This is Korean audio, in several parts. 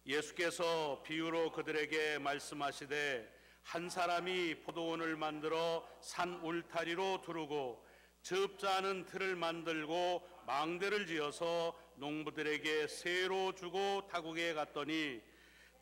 예수께서 비유로 그들에게 말씀하시되 한 사람이 포도원을 만들어 산 울타리로 두르고 즙자는 틀을 만들고 망대를 지어서 농부들에게 세로 주고 타국에 갔더니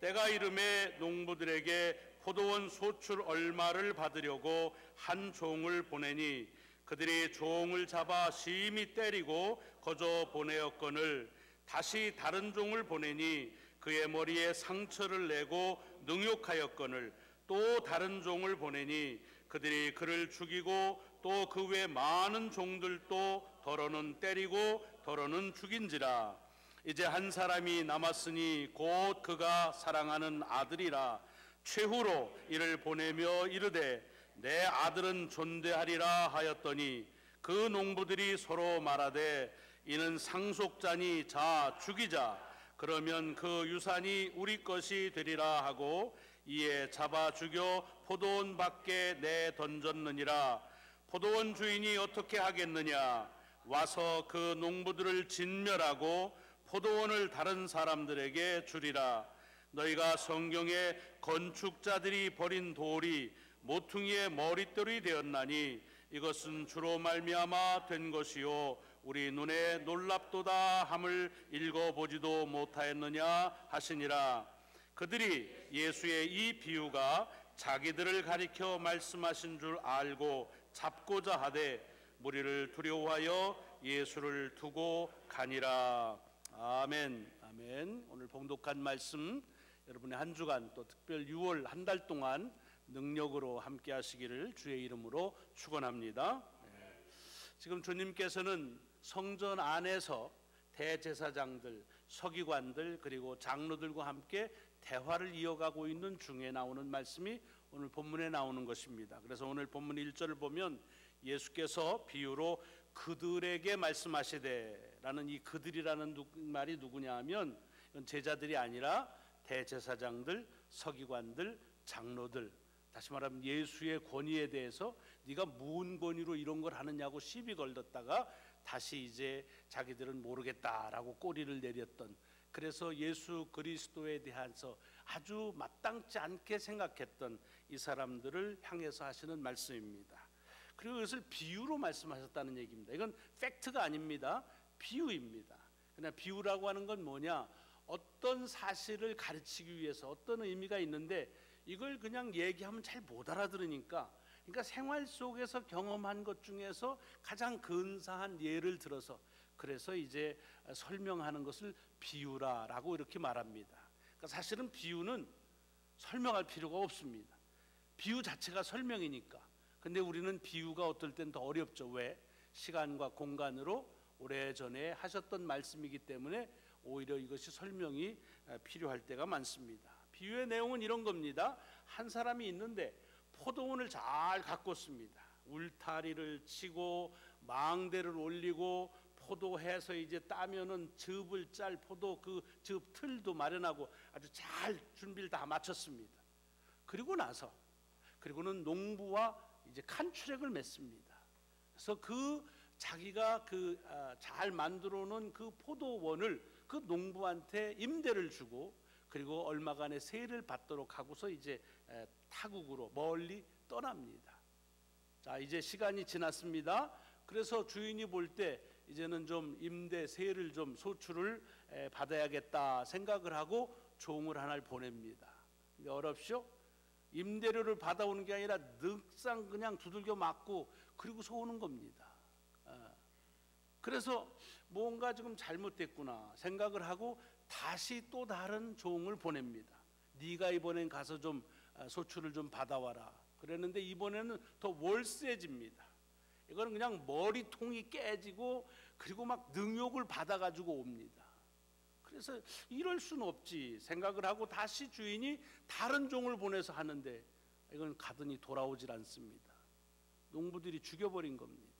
때가 이름에 농부들에게 포도원 소출 얼마를 받으려고 한 종을 보내니 그들이 종을 잡아 심히 때리고 거저 보내었거늘 다시 다른 종을 보내니 그의 머리에 상처를 내고 능욕하였거늘 또 다른 종을 보내니 그들이 그를 죽이고 또 그 외 많은 종들도 더러는 때리고 더러는 죽인지라. 이제 한 사람이 남았으니 곧 그가 사랑하는 아들이라. 최후로 이를 보내며 이르되 내 아들은 존대하리라 하였더니 그 농부들이 서로 말하되 이는 상속자니 자 죽이자. 그러면 그 유산이 우리 것이 되리라 하고 이에 잡아 죽여 포도원 밖에 내 던졌느니라. 포도원 주인이 어떻게 하겠느냐? 와서 그 농부들을 진멸하고 포도원을 다른 사람들에게 주리라. 너희가 성경에 건축자들이 버린 돌이 모퉁이의 머릿돌이 되었나니 이것은 주로 말미암아 된 것이요 우리 눈에 놀랍도다 함을 읽어보지도 못하였느냐 하시니라. 그들이 예수의 이 비유가 자기들을 가리켜 말씀하신 줄 알고 잡고자 하되 무리를 두려워하여 예수를 두고 가니라. 아멘. 아멘. 오늘 봉독한 말씀 여러분의 한 주간 또 특별 6월 한 달 동안 능력으로 함께 하시기를 주의 이름으로 축원합니다. 지금 주님께서는 성전 안에서 대제사장들, 서기관들 그리고 장로들과 함께 대화를 이어가고 있는 중에 나오는 말씀이 오늘 본문에 나오는 것입니다. 그래서 오늘 본문 1절을 보면 예수께서 비유로 그들에게 말씀하시되 라는 이 그들이라는 말이 누구냐 하면 이건 제자들이 아니라 대제사장들, 서기관들, 장로들, 다시 말하면 예수의 권위에 대해서 네가 무슨 권위로 이런 걸 하느냐고 시비 걸었다가 다시 이제 자기들은 모르겠다라고 꼬리를 내렸던, 그래서 예수 그리스도에 대해서 아주 마땅치 않게 생각했던 이 사람들을 향해서 하시는 말씀입니다. 그리고 이것을 비유로 말씀하셨다는 얘기입니다. 이건 팩트가 아닙니다. 비유입니다. 그냥 비유라고 하는 건 뭐냐? 어떤 사실을 가르치기 위해서 어떤 의미가 있는데 이걸 그냥 얘기하면 잘 못 알아들으니까, 그러니까 생활 속에서 경험한 것 중에서 가장 근사한 예를 들어서 그래서 이제 설명하는 것을 비유라라고 이렇게 말합니다. 그러니까 사실은 비유는 설명할 필요가 없습니다. 비유 자체가 설명이니까. 근데 우리는 비유가 어떨 땐 더 어렵죠. 왜? 시간과 공간으로 오래전에 하셨던 말씀이기 때문에 오히려 이것이 설명이 필요할 때가 많습니다. 비유의 내용은 이런 겁니다. 한 사람이 있는데 포도원을 잘 가꿨습니다. 울타리를 치고 망대를 올리고 포도해서 이제 따면은 즙을 짤 포도 그 즙 틀도 마련하고 아주 잘 준비를 다 마쳤습니다. 그리고는 농부와 이제 칸추랙을 맺습니다. 그래서 자기가 잘 만들어 놓은 그 포도원을 그 농부한테 임대를 주고 그리고 얼마간의 세를 받도록 하고서 이제 타국으로 멀리 떠납니다. 자, 이제 시간이 지났습니다. 그래서 주인이 볼 때 이제는 좀 임대 세를 좀 소출을 받아야겠다 생각을 하고 종을 하나를 보냅니다. 근데 어렵쇼? 임대료를 받아오는 게 아니라 늑상 그냥 두들겨 맞고 그리고서 오는 겁니다. 그래서 뭔가 지금 잘못됐구나 생각을 하고 다시 또 다른 종을 보냅니다. 네가 이번엔 가서 좀 소출을 좀 받아와라. 그랬는데 이번에는 더 월세집니다. 이거는 그냥 머리통이 깨지고 그리고 막 능욕을 받아가지고 옵니다. 그래서 이럴 수는 없지 생각을 하고 다시 주인이 다른 종을 보내서 하는데 이건 가더니 돌아오질 않습니다. 농부들이 죽여버린 겁니다.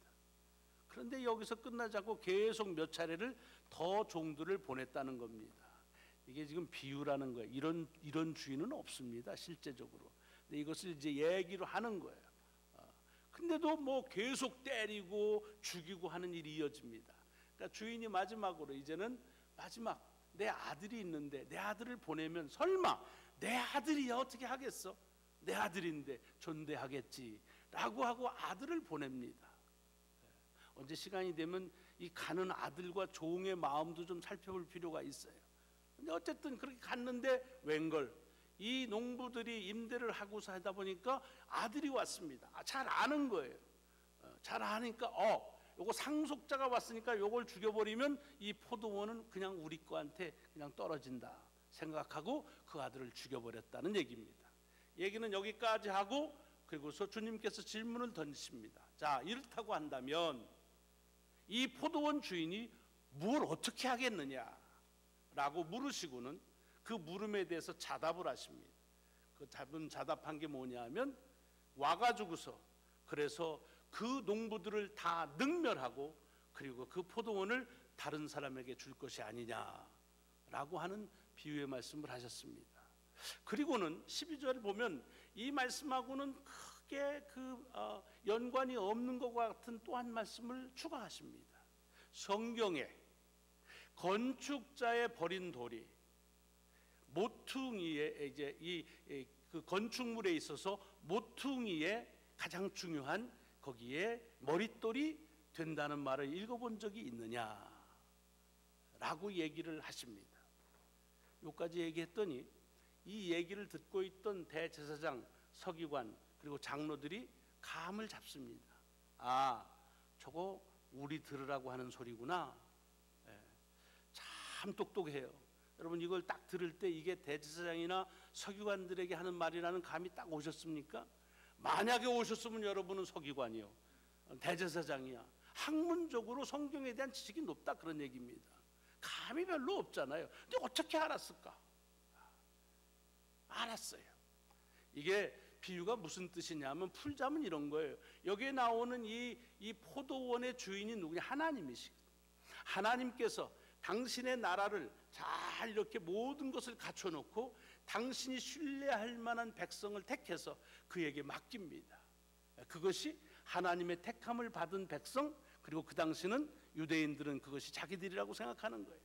그런데 여기서 끝나지 않고 계속 몇 차례를 더 종들을 보냈다는 겁니다. 이게 지금 비유라는 거예요. 이런 주인은 없습니다, 실제적으로. 근데 이것을 이제 얘기로 하는 거예요. 근데도 뭐 계속 때리고 죽이고 하는 일이 이어집니다. 그러니까 주인이 마지막으로 이제는 마지막 내 아들이 있는데 내 아들을 보내면 설마 내 아들이야 어떻게 하겠어? 내 아들인데 존대하겠지 라고 하고 아들을 보냅니다. 언제 시간이 되면 이 가는 아들과 종의 마음도 좀 살펴볼 필요가 있어요. 근데 어쨌든 그렇게 갔는데 웬걸 이 농부들이 임대를 하고서 하다 보니까 아들이 왔습니다. 잘 아는 거예요. 잘 아니까 요거 상속자가 왔으니까 요걸 죽여버리면 이 포도원은 그냥 우리 거한테 그냥 떨어진다 생각하고 그 아들을 죽여버렸다는 얘기입니다. 얘기는 여기까지 하고 그리고서 주님께서 질문을 던지십니다. 자, 이렇다고 한다면 이 포도원 주인이 뭘 어떻게 하겠느냐 라고 물으시고는 그 물음에 대해서 자답을 하십니다. 그 자답한 게 뭐냐 하면 와가지고서 그래서 그 농부들을 다 능멸하고 그리고 그 포도원을 다른 사람에게 줄 것이 아니냐라고 하는 비유의 말씀을 하셨습니다. 그리고는 12절을 보면 이 말씀하고는 크게 연관이 없는 것과 같은 또 한 말씀을 추가하십니다. 성경에 건축자의 버린 돌이 모퉁이에 이제 그 건축물에 있어서 모퉁이의 가장 중요한 거기에 머릿돌이 된다는 말을 읽어본 적이 있느냐라고 얘기를 하십니다. 여기까지 얘기했더니 이 얘기를 듣고 있던 대제사장, 서기관 그리고 장로들이 감을 잡습니다. 저거 우리 들으라고 하는 소리구나. 참 똑똑해요. 여러분 이걸 딱 들을 때 이게 대제사장이나 서기관들에게 하는 말이라는 감이 딱 오셨습니까? 만약에 오셨으면 여러분은 서기관이요, 대제사장이야. 학문적으로 성경에 대한 지식이 높다 그런 얘기입니다. 감이 별로 없잖아요. 근데 어떻게 알았을까? 알았어요. 이게 비유가 무슨 뜻이냐면 풀자면 이런 거예요. 여기에 나오는 이 포도원의 주인이 누구냐? 하나님이시거든요. 하나님께서 당신의 나라를 잘 이렇게 모든 것을 갖춰놓고 당신이 신뢰할 만한 백성을 택해서 그에게 맡깁니다. 그것이 하나님의 택함을 받은 백성, 그리고 그 당시는 유대인들은 그것이 자기들이라고 생각하는 거예요.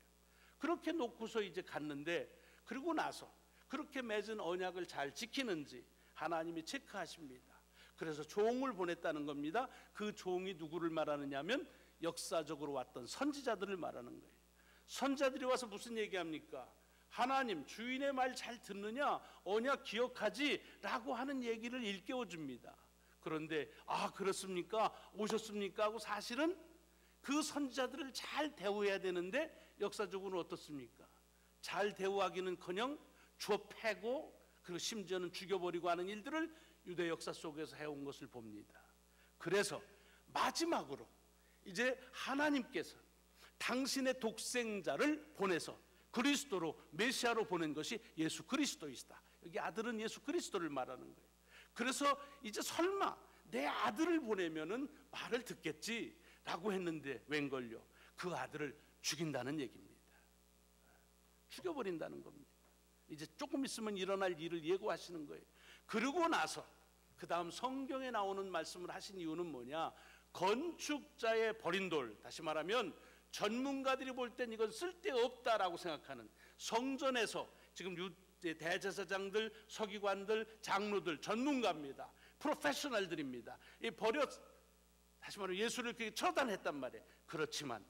그렇게 놓고서 이제 갔는데 그러고 나서 그렇게 맺은 언약을 잘 지키는지 하나님이 체크하십니다. 그래서 종을 보냈다는 겁니다. 그 종이 누구를 말하느냐면 역사적으로 왔던 선지자들을 말하는 거예요. 선지자들이 와서 무슨 얘기합니까? 하나님 주인의 말 잘 듣느냐? 언약 기억하지? 라고 하는 얘기를 일깨워 줍니다. 그런데 그렇습니까? 오셨습니까? 하고 사실은 그 선지자들을 잘 대우해야 되는데 역사적으로는 어떻습니까? 잘 대우하기는커녕 주어 패고 그리고 심지어는 죽여버리고 하는 일들을 유대 역사 속에서 해온 것을 봅니다. 그래서 마지막으로 이제 하나님께서 당신의 독생자를 보내서 그리스도로 메시아로 보낸 것이 예수 그리스도이시다. 여기 아들은 예수 그리스도를 말하는 거예요. 그래서 이제 설마 내 아들을 보내면은 말을 듣겠지라고 했는데 웬걸요? 그 아들을 죽인다는 얘기입니다. 죽여버린다는 겁니다. 이제 조금 있으면 일어날 일을 예고하시는 거예요. 그러고 나서 그 다음 성경에 나오는 말씀을 하신 이유는 뭐냐? 건축자의 버린 돌, 다시 말하면 전문가들이 볼 땐 이건 쓸데없다라고 생각하는 성전에서 지금 대제사장들, 서기관들, 장로들 전문가입니다. 프로페셔널들입니다. 다시 말하면 예수를 그렇게 처단했단 말이에요. 그렇지만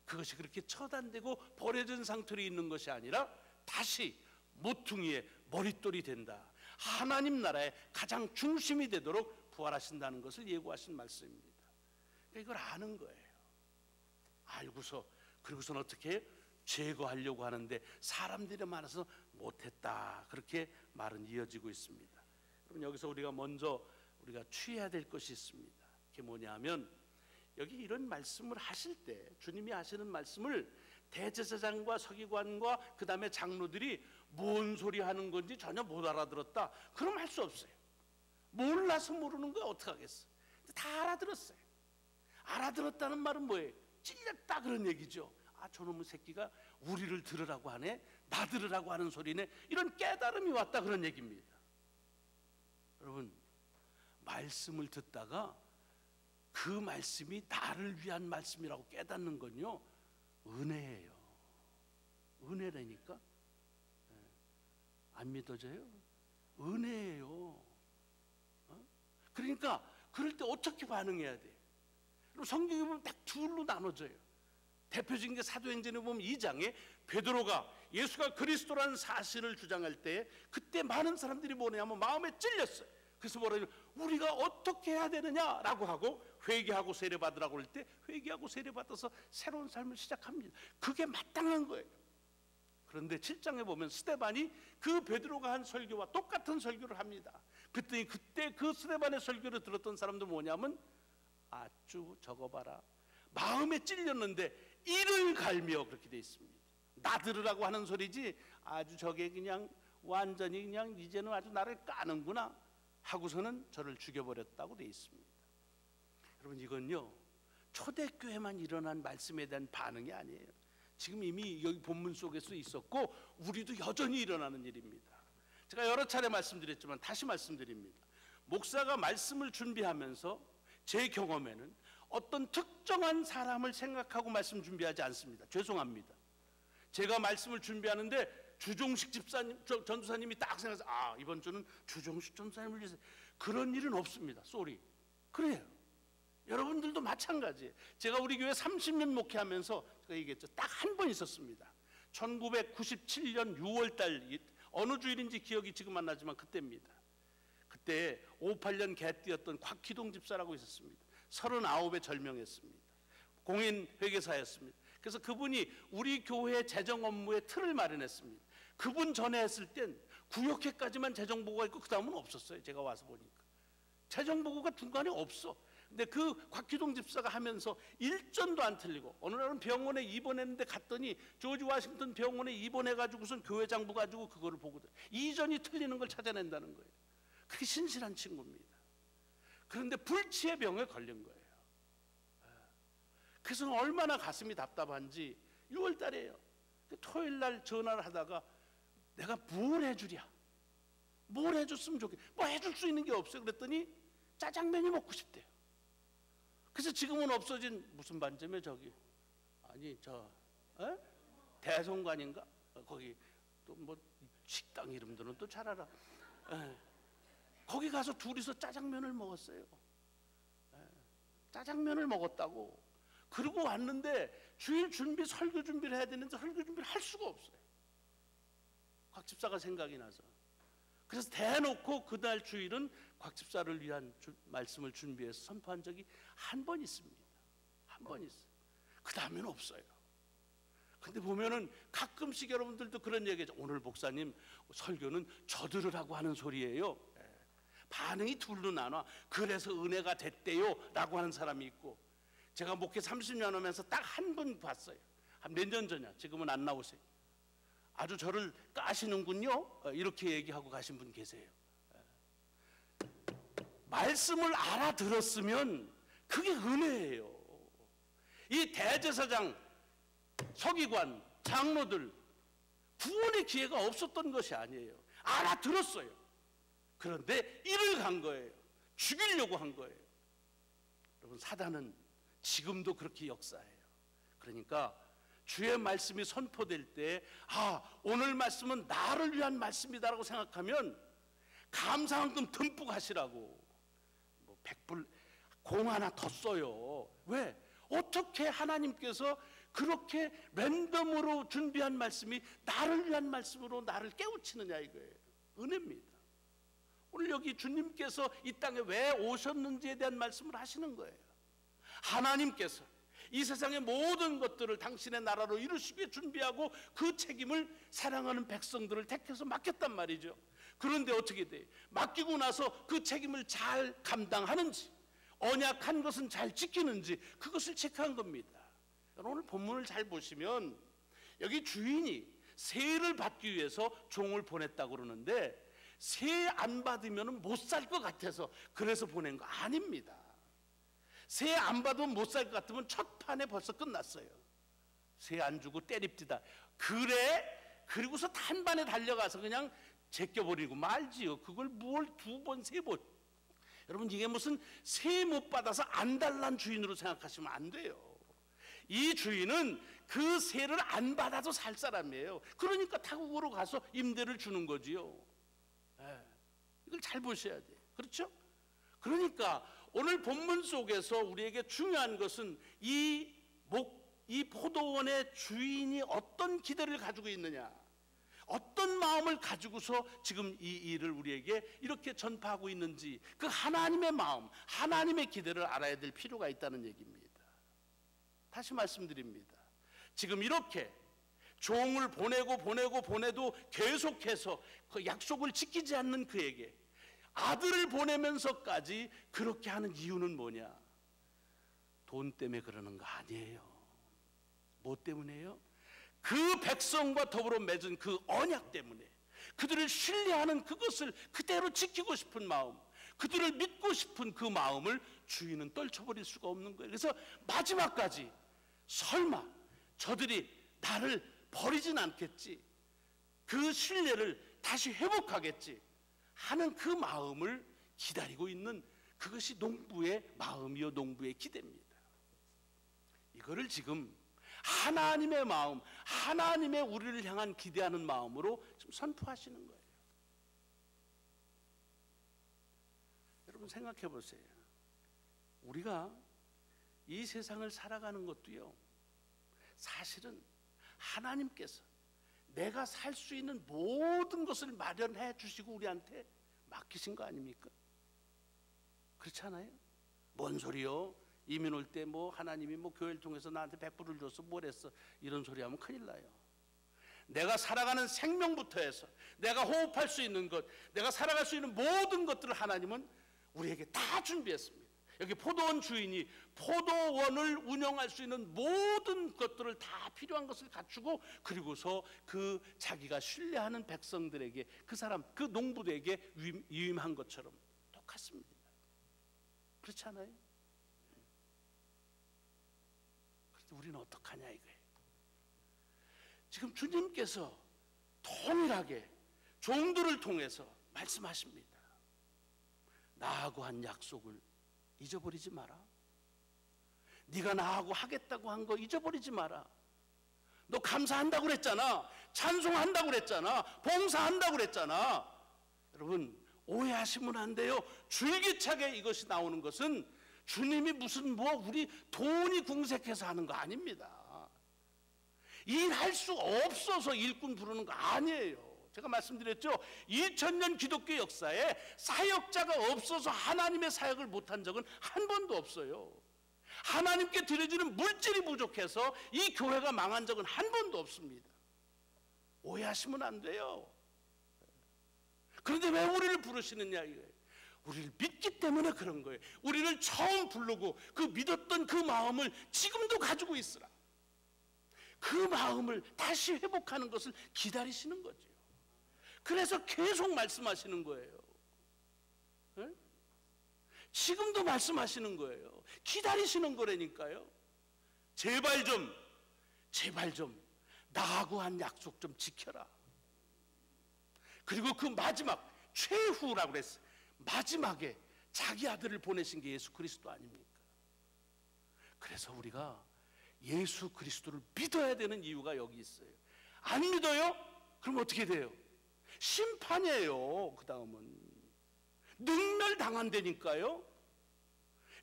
그것이 그렇게 처단되고 버려진 상태로 있는 것이 아니라 다시 모퉁이의 머릿돌이 된다. 하나님 나라의 가장 중심이 되도록 부활하신다는 것을 예고하신 말씀입니다. 그러니까 이걸 아는 거예요. 알고서 그리고서는 어떻게 해요? 제거하려고 하는데 사람들이 많아서 못했다. 그렇게 말은 이어지고 있습니다. 그럼 여기서 우리가 먼저 취해야 될 것이 있습니다. 그게 뭐냐 하면 여기 이런 말씀을 하실 때 주님이 하시는 말씀을 대제사장과 서기관과 그 다음에 장로들이 뭔 소리 하는 건지 전혀 못 알아들었다. 그럼 할 수 없어요. 몰라서 모르는 거야 어떻게 하겠어. 다 알아들었어요. 알아들었다는 말은 뭐예요? 찔렸다 그런 얘기죠. 저놈의 새끼가 우리를 들으라고 하네, 나 들으라고 하는 소리네, 이런 깨달음이 왔다 그런 얘기입니다. 여러분 말씀을 듣다가 그 말씀이 나를 위한 말씀이라고 깨닫는 건요 은혜예요. 은혜라니까. 안 믿어져요? 은혜예요. 그러니까 그럴 때 어떻게 반응해야 돼? 그럼 성경에 보면 딱 둘로 나눠져요. 대표적인 게 사도행전에 보면 2장에 베드로가 예수가 그리스도라는 사실을 주장할 때 그때 많은 사람들이 뭐냐면 마음에 찔렸어요. 그래서 뭐라고 우리가 어떻게 해야 되느냐라고 하고 회개하고 세례받으라고 할 때 회개하고 세례받아서 새로운 삶을 시작합니다. 그게 마땅한 거예요. 그런데 7장에 보면 스데반이 그 베드로가 한 설교와 똑같은 설교를 합니다. 그랬더니 그때 그 스데반의 설교를 들었던 사람들 뭐냐면 아주 저거 봐라, 마음에 찔렸는데 이를 갈며, 그렇게 돼 있습니다. 나들으라고 하는 소리지 아주 저게 그냥 완전히 그냥 이제는 아주 나를 까는구나 하고서는 저를 죽여버렸다고 돼 있습니다. 여러분, 이건요 초대교회만 일어난 말씀에 대한 반응이 아니에요. 지금 이미 여기 본문 속에서 있었고 우리도 여전히 일어나는 일입니다. 제가 여러 차례 말씀드렸지만 다시 말씀드립니다. 목사가 말씀을 준비하면서 제 경험에는 어떤 특정한 사람을 생각하고 말씀 준비하지 않습니다. 죄송합니다. 제가 말씀을 준비하는데 주종식 집사님, 전도사님이 딱 생각해서 이번 주는 주종식 전도사님을 위해서, 그런 일은 없습니다. 쏘리. 그래요. 여러분들도 마찬가지예요. 제가 우리 교회 30년 목회하면서 제가 얘기했죠. 딱 한 번 있었습니다. 1997년 6월달 어느 주일인지 기억이 지금 안 나지만 그때입니다. 그때 58년 개띠였던 곽희동 집사라고 있었습니다. 39에 절명했습니다. 공인 회계사였습니다. 그래서 그분이 우리 교회 재정 업무에 틀을 마련했습니다. 그분 전에 했을 땐 구역회까지만 재정보고가 있고 그 다음은 없었어요. 제가 와서 보니까 재정보고가 중간에 없어. 근데 그 곽기동 집사가 하면서 일전도 안 틀리고, 어느 날은 병원에 입원했는데 갔더니 조지 워싱턴 병원에 입원해가지고선 교회 장부 가지고 그거를 보거든. 이전이 틀리는 걸 찾아낸다는 거예요. 그게 신실한 친구입니다. 그런데 불치의 병에 걸린 거예요. 그래서 얼마나 가슴이 답답한지 6월 달이에요. 토요일 날 전화를 하다가 내가 뭘 해주랴, 뭘 해줬으면 좋겠어, 뭐 해줄 수 있는 게 없어요. 그랬더니 짜장면이 먹고 싶대요. 그래서 지금은 없어진 무슨 반점에 저기 아니 저 대성관인가 거기 또 뭐 식당 이름들은 또 잘 알아. 거기 가서 둘이서 짜장면을 먹었어요. 짜장면을 먹었다고. 그러고 왔는데 주일 준비, 설교 준비를 해야 되는데 설교 준비를 할 수가 없어요. 곽 집사가 생각이 나서. 그래서 대놓고 그날 주일은 곽 집사를 위한 말씀을 준비해서 선포한 적이 한 번 있습니다. 한 번 있어요. 그 다음에는 없어요. 근데 보면은 가끔씩 여러분들도 그런 얘기죠. 오늘 목사님 설교는 저들으라고 하는 소리예요. 반응이 둘로 나눠. 그래서 은혜가 됐대요 라고 하는 사람이 있고, 제가 목회 30년 하면서 딱 한 분 봤어요. 한 몇 년 전이야. 지금은 안 나오세요. 아주 저를 까시는군요 이렇게 얘기하고 가신 분 계세요. 말씀을 알아들었으면 그게 은혜예요. 이 대제사장, 서기관, 장로들 구원의 기회가 없었던 것이 아니에요. 알아들었어요. 그런데 이를 간 거예요. 죽이려고 한 거예요. 여러분, 사단은 지금도 그렇게 역사해요. 그러니까 주의 말씀이 선포될 때 오늘 말씀은 나를 위한 말씀이다라고 생각하면 감사한금 듬뿍 하시라고, 뭐 100불 공 하나 더 써요. 왜? 어떻게 하나님께서 그렇게 랜덤으로 준비한 말씀이 나를 위한 말씀으로 나를 깨우치느냐, 이거예요. 은혜입니다. 오늘 여기 주님께서 이 땅에 왜 오셨는지에 대한 말씀을 하시는 거예요. 하나님께서 이 세상의 모든 것들을 당신의 나라로 이루시기 위해 준비하고 그 책임을 사랑하는 백성들을 택해서 맡겼단 말이죠. 그런데 어떻게 돼요? 맡기고 나서 그 책임을 잘 감당하는지, 언약한 것은 잘 지키는지, 그것을 체크한 겁니다. 오늘 본문을 잘 보시면 여기 주인이 세를 받기 위해서 종을 보냈다고 그러는데, 세 안 받으면 못 살 것 같아서 그래서 보낸 거 아닙니다. 세 안 받으면 못 살 것 같으면 첫 판에 벌써 끝났어요. 세 안 주고 때립디다. 그래? 그리고서 단반에 달려가서 그냥 제껴버리고 말지요. 그걸 뭘 두 번, 세 번. 여러분, 이게 무슨 세 못 받아서 안 달란 주인으로 생각하시면 안 돼요. 이 주인은 그 세를 안 받아도 살 사람이에요. 그러니까 타국으로 가서 임대를 주는 거지요. 이걸 잘 보셔야 돼요. 그렇죠? 그러니까 오늘 본문 속에서 우리에게 중요한 것은 이 포도원의 주인이 어떤 기대를 가지고 있느냐, 어떤 마음을 가지고서 지금 이 일을 우리에게 이렇게 전파하고 있는지, 그 하나님의 마음, 하나님의 기대를 알아야 될 필요가 있다는 얘기입니다. 다시 말씀드립니다. 지금 이렇게 종을 보내도 계속해서 그 약속을 지키지 않는 그에게 아들을 보내면서까지 그렇게 하는 이유는 뭐냐? 돈 때문에 그러는 거 아니에요. 뭐 때문에요? 그 백성과 더불어 맺은 그 언약 때문에, 그들을 신뢰하는 그것을 그대로 지키고 싶은 마음, 그들을 믿고 싶은 그 마음을 주인은 떨쳐버릴 수가 없는 거예요. 그래서 마지막까지 설마 저들이 나를 버리진 않겠지, 그 신뢰를 다시 회복하겠지 하는 그 마음을 기다리고 있는, 그것이 농부의 마음이요 농부의 기대입니다. 이거를 지금 하나님의 마음, 하나님의 우리를 향한 기대하는 마음으로 지금 선포하시는 거예요. 여러분 생각해 보세요. 우리가 이 세상을 살아가는 것도요, 사실은 하나님께서 내가 살 수 있는 모든 것을 마련해 주시고 우리한테 맡기신 거 아닙니까? 그렇지 않아요? 뭔 소리요? 이민 올 때 뭐 하나님이 뭐 교회를 통해서 나한테 100불을 줬어, 뭘 했어, 이런 소리 하면 큰일 나요. 내가 살아가는 생명부터 해서 내가 호흡할 수 있는 것, 내가 살아갈 수 있는 모든 것들을 하나님은 우리에게 다 준비했습니다. 여기 포도원 주인이 포도원을 운영할 수 있는 모든 것들을 다 필요한 것을 갖추고, 그리고서 그 자기가 신뢰하는 백성들에게, 그 사람, 그 농부들에게 위임한 것처럼 똑같습니다. 그렇지 않아요? 그런데 우리는 어떡하냐 이거예요. 지금 주님께서 동일하게 종들을 통해서 말씀하십니다. 나하고 한 약속을 잊어버리지 마라. 네가 나하고 하겠다고 한 거 잊어버리지 마라. 너 감사한다고 그랬잖아, 찬송한다고 그랬잖아, 봉사한다고 그랬잖아. 여러분 오해하시면 안 돼요. 줄기차게 이것이 나오는 것은 주님이 무슨 우리 돈이 궁색해서 하는 거 아닙니다. 일할 수 없어서 일꾼 부르는 거 아니에요. 제가 말씀드렸죠. 2000년 기독교 역사에 사역자가 없어서 하나님의 사역을 못한 적은 한 번도 없어요. 하나님께 드려지는 물질이 부족해서 이 교회가 망한 적은 한 번도 없습니다. 오해하시면 안 돼요. 그런데 왜 우리를 부르시느냐 이거예요. 우리를 믿기 때문에 그런 거예요. 우리를 처음 부르고 그 믿었던 그 마음을 지금도 가지고 있으라. 그 마음을 다시 회복하는 것을 기다리시는 거죠. 그래서 계속 말씀하시는 거예요. 네? 지금도 말씀하시는 거예요. 기다리시는 거라니까요. 제발 좀 나하고 한 약속 좀 지켜라. 그리고 그 마지막 최후라고 그랬어요. 마지막에 자기 아들을 보내신 게 예수 그리스도 아닙니까? 그래서 우리가 예수 그리스도를 믿어야 되는 이유가 여기 있어요. 안 믿어요? 그럼 어떻게 돼요? 심판이에요. 그 다음은 능멸당한다니까요.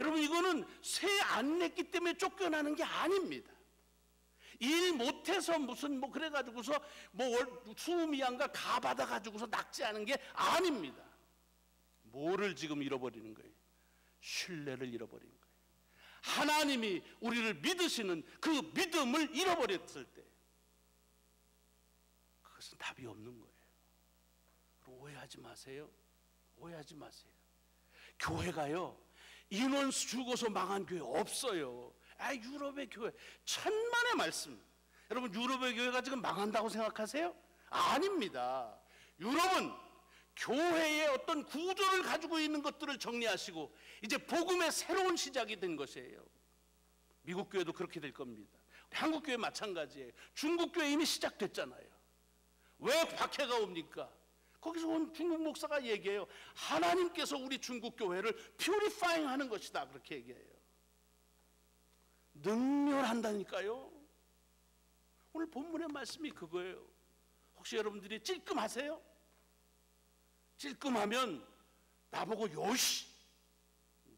여러분 이거는 세 안 냈기 때문에 쫓겨나는 게 아닙니다. 일 못해서 무슨 그래가지고서 수미양가 가 받아가지고서 낙지하는 게 아닙니다. 뭐를 지금 잃어버리는 거예요? 신뢰를 잃어버린 거예요. 하나님이 우리를 믿으시는 그 믿음을 잃어버렸을 때 그것은 답이 없는 거예요. 오해하지 마세요. 오해하지 마세요. 교회가요 인원수 죽어서 망한 교회 없어요. 유럽의 교회 천만의 말씀. 여러분 유럽의 교회가 지금 망한다고 생각하세요? 아닙니다. 유럽은 교회의 어떤 구조를 가지고 있는 것들을 정리하시고 이제 복음의 새로운 시작이 된 것이에요. 미국 교회도 그렇게 될 겁니다. 한국 교회 마찬가지예요. 중국 교회 이미 시작됐잖아요. 왜 박해가 옵니까? 거기서 온 중국 목사가 얘기해요. 하나님께서 우리 중국 교회를 퓨리파잉 하는 것이다. 그렇게 얘기해요. 능멸한다니까요. 오늘 본문의 말씀이 그거예요. 혹시 여러분들이 찔끔하세요? 찔끔하면 나보고 요시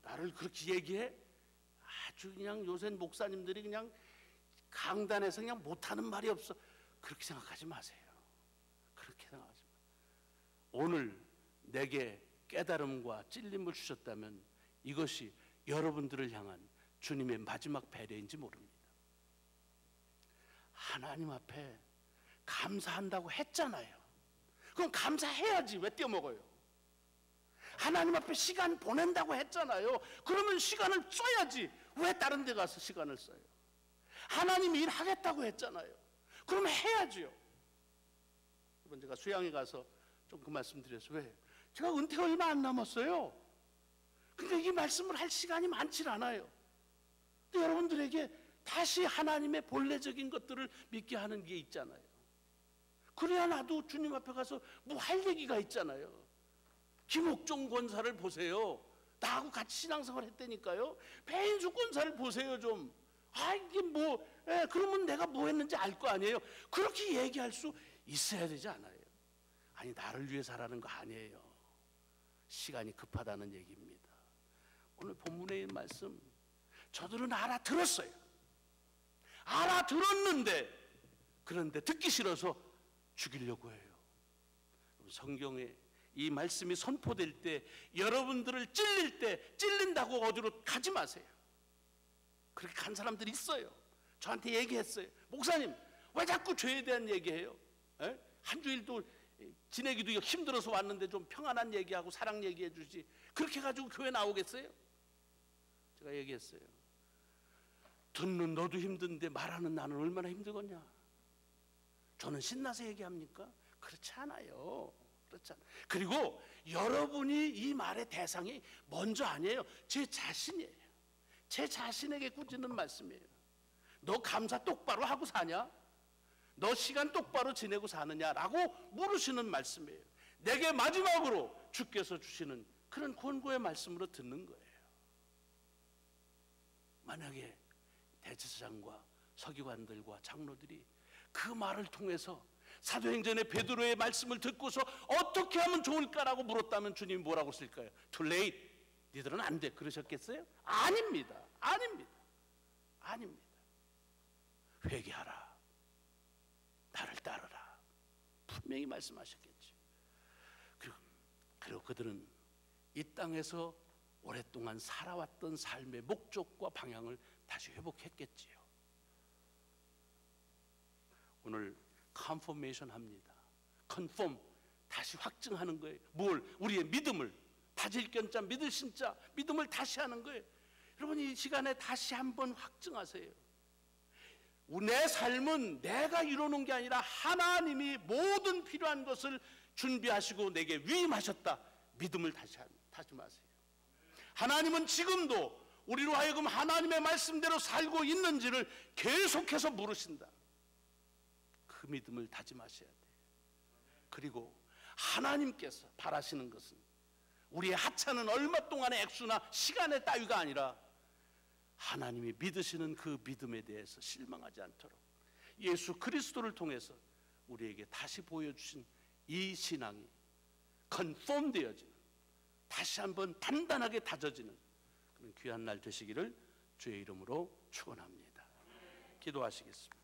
나를 그렇게 얘기해? 아주 그냥 요새 목사님들이 그냥 강단에서 그냥 못하는 말이 없어. 그렇게 생각하지 마세요. 그렇게 생각하지 마세요. 오늘 내게 깨달음과 찔림을 주셨다면 이것이 여러분들을 향한 주님의 마지막 배려인지 모릅니다. 하나님 앞에 감사한다고 했잖아요. 그럼 감사해야지. 왜 떼어먹어요? 하나님 앞에 시간 보낸다고 했잖아요. 그러면 시간을 써야지. 왜 다른 데 가서 시간을 써요? 하나님이 일하겠다고 했잖아요. 그러면 해야지요. 이번 제가 수양에 가서 좀 그 말씀 드렸어요. 왜? 제가 은퇴 얼마 안 남았어요. 근데 이 말씀을 할 시간이 많지 않아요. 근데 여러분들에게 다시 하나님의 본래적인 것들을 믿게 하는 게 있잖아요. 그래야 나도 주님 앞에 가서 뭐 할 얘기가 있잖아요. 김옥종 권사를 보세요. 나하고 같이 신앙생활 했다니까요. 배인수 권사를 보세요 좀. 아 이게 뭐 그러면 내가 뭐 했는지 알 거 아니에요. 그렇게 얘기할 수 있어야 되지 않아요. 아니 나를 위해서 하라는 거 아니에요. 시간이 급하다는 얘기입니다. 오늘 본문에 있는 말씀 저들은 알아들었어요. 알아들었는데 그런데 듣기 싫어서 죽이려고 해요. 성경에 이 말씀이 선포될 때 여러분들을 찔릴 때 찔린다고 어디로 가지 마세요. 그렇게 간 사람들이 있어요. 저한테 얘기했어요. 목사님 왜 자꾸 죄에 대한 얘기해요? 한 주일도 지내기도 힘들어서 왔는데 좀 평안한 얘기하고 사랑 얘기해 주지. 그렇게 가지고 교회 나오겠어요? 제가 얘기했어요. 듣는 너도 힘든데 말하는 나는 얼마나 힘들겠냐. 저는 신나서 얘기합니까? 그렇지 않아요. 그렇지 않아요. 그리고 여러분이 이 말의 대상이 먼저 아니에요. 제 자신이에요. 제 자신에게 꾸짖는 말씀이에요. 너 감사 똑바로 하고 사냐? 너 시간 똑바로 지내고 사느냐라고 물으시는 말씀이에요. 내게 마지막으로 주께서 주시는 그런 권고의 말씀으로 듣는 거예요. 만약에 대제사장과 서기관들과 장로들이 그 말을 통해서 사도행전의 베드로의 말씀을 듣고서 어떻게 하면 좋을까라고 물었다면 주님이 뭐라고 쓸까요? Too late. 니들은 안 돼. 그러셨겠어요? 아닙니다. 아닙니다. 아닙니다. 회개하라. 나를 따르라. 분명히 말씀하셨겠죠. 그리고 그들은 이 땅에서 오랫동안 살아왔던 삶의 목적과 방향을 다시 회복했겠지요. 오늘 컨포메이션 합니다. 컨폼 다시 확증하는 거예요. 뭘? 우리의 믿음을 다질 견자 믿을 신자 믿음을 다시 하는 거예요. 여러분 이 시간에 다시 한번 확증하세요. 내 삶은 내가 이루는 게 아니라 하나님이 모든 필요한 것을 준비하시고 내게 위임하셨다. 믿음을 다시 마세요. 하나님은 지금도 우리로 하여금 하나님의 말씀대로 살고 있는지를 계속해서 물으신다. 그 믿음을 다짐하셔야 돼요. 그리고 하나님께서 바라시는 것은 우리의 하찮은 얼마 동안의 액수나 시간의 따위가 아니라 하나님이 믿으시는 그 믿음에 대해서 실망하지 않도록 예수 그리스도를 통해서 우리에게 다시 보여주신 이 신앙이 컨폼 되어지는, 다시 한번 단단하게 다져지는 그런 귀한 날 되시기를 주의 이름으로 축원합니다. 기도하시겠습니다.